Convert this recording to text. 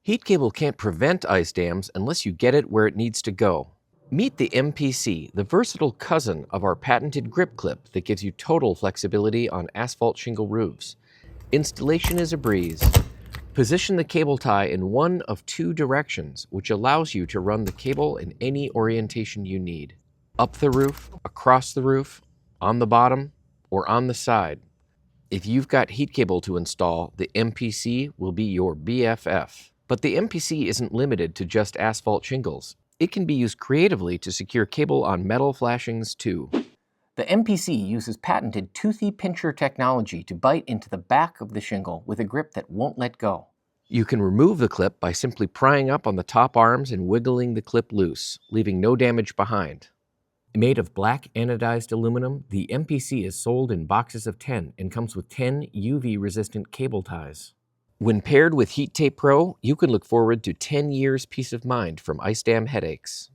Heat cable can't prevent ice dams unless you get it where it needs to go. Meet the MPC, the versatile cousin of our patented GripClip that gives you total flexibility on asphalt shingle roofs. Installation is a breeze. Position the cable tie in one of two directions, which allows you to run the cable in any orientation you need. Up the roof, across the roof, on the bottom, or on the side. If you've got heat cable to install, the MPC will be your BFF. But the MPC isn't limited to just asphalt shingles. It can be used creatively to secure cable on metal flashings too. The MPC uses patented toothy pincher technology to bite into the back of the shingle with a grip that won't let go. You can remove the clip by simply prying up on the top arms and wiggling the clip loose, leaving no damage behind. Made of black anodized aluminum, the MPC is sold in boxes of 10 and comes with 10 UV-resistant cable ties. When paired with Heat Tape Pro, you can look forward to 10 years peace of mind from ice dam headaches.